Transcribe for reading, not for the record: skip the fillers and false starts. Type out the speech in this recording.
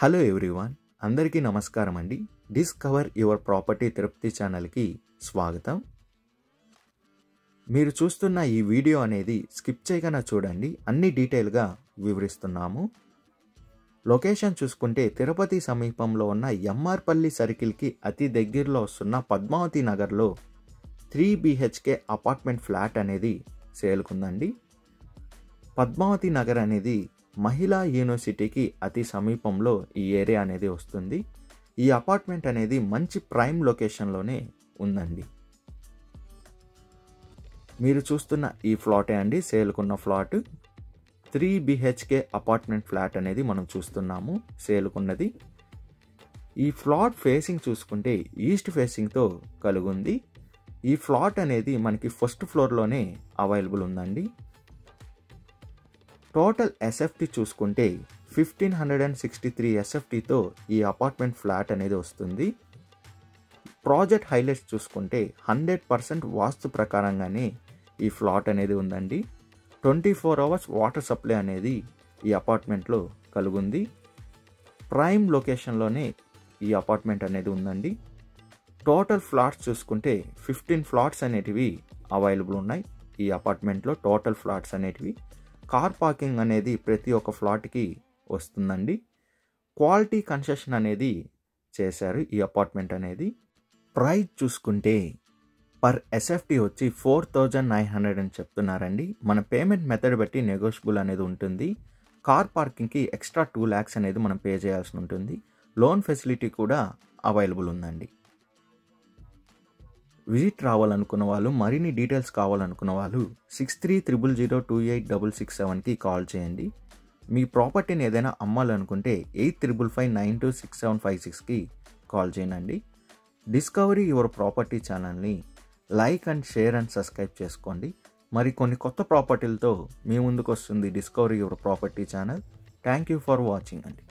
Hello everyone, అందరికీ నమస్కారం అండి. డిస్కవర్ యువర్ ప్రాపర్టీ తిరుపతి ఛానల్కి స్వాగతం. మీరు చూస్తున్న ఈ వీడియో అనేది స్కిప్ చేయకుండా చూడండి, అన్ని డీటెయిల్గా వివరిస్తున్నాము. లొకేషన్ చూసుకుంటే తిరుపతి సమీపంలో ఉన్న ఎంఆర్పల్లి సర్కిల్కి అతి దగ్గరలో వస్తున్న పద్మావతి నగర్లో 3 BHK అపార్ట్మెంట్ ఫ్లాట్ అనేది సేల్కుందండి. పద్మావతి నగర్ అనేది మహిళా యూనివర్సిటీకి అతి సమీపంలో ఈ ఏరియా అనేది వస్తుంది. ఈ అపార్ట్మెంట్ అనేది మంచి ప్రైమ్ లొకేషన్లోనే ఉందండి. మీరు చూస్తున్న ఈ ఫ్లాటే అండి సేల్కున్న ఫ్లాట్. 3 BHK అపార్ట్మెంట్ ఫ్లాట్ అనేది మనం చూస్తున్నాము సేల్కున్నది. ఈ ఫ్లాట్ ఫేసింగ్ చూసుకుంటే ఈస్ట్ ఫేసింగ్తో కలుగుంది. ఈ ఫ్లాట్ అనేది మనకి ఫస్ట్ ఫ్లోర్లోనే అవైలబుల్ ఉందండి. టోటల్ ఎస్ఎఫ్టీ చూసుకుంటే 1563 ఎస్ఎఫ్టీతో ఈ అపార్ట్మెంట్ ఫ్లాట్ అనేది వస్తుంది. ప్రాజెక్ట్ హైలైట్స్ చూసుకుంటే 100% వాస్తు ప్రకారంగానే ఈ ఫ్లాట్ అనేది ఉందండి. 24 అవర్స్ వాటర్ సప్లై అనేది ఈ అపార్ట్మెంట్లో కలుగుంది. ప్రైమ్ లొకేషన్లోనే ఈ అపార్ట్మెంట్ అనేది ఉందండి. టోటల్ ఫ్లాట్స్ చూసుకుంటే 15 ఫ్లాట్స్ అనేటివి అవైలబుల్ ఉన్నాయి ఈ అపార్ట్మెంట్లో. టోటల్ ఫ్లాట్స్ అనేటివి కార్ పార్కింగ్ అనేది ప్రతి ఒక్క ఫ్లాట్కి వస్తుందండి. క్వాలిటీ కన్సెషన్ అనేది చేశారు ఈ అపార్ట్మెంట్ అనేది. ప్రైస్ చూసుకుంటే పర్ ఎస్ఎఫ్టీ వచ్చి 4900 అని చెప్తున్నారండి. మన పేమెంట్ మెథడ్ బట్టి నెగోషియబుల్ అనేది ఉంటుంది. కార్ పార్కింగ్కి ఎక్స్ట్రా 2 lakhs అనేది మనం పే చేయాల్సి ఉంటుంది. లోన్ ఫెసిలిటీ కూడా అవైలబుల్ ఉందండి. విజిట్ రావాలనుకున్న వాళ్ళు, మరిన్ని డీటెయిల్స్ కావాలనుకున్న వాళ్ళు 6300028667కి కాల్ చేయండి. మీ ప్రాపర్టీని ఏదైనా అమ్మాలనుకుంటే 8355926756కి కాల్ చేయండి. డిస్కవరీ యువర్ ప్రాపర్టీ ఛానల్ని like and share and subscribe చేసుకోండి. మరి కొన్ని కొత్త ప్రాపర్టీలతో మీ ముందుకు వస్తుంది discovery your property channel. Thank you for watching అండి.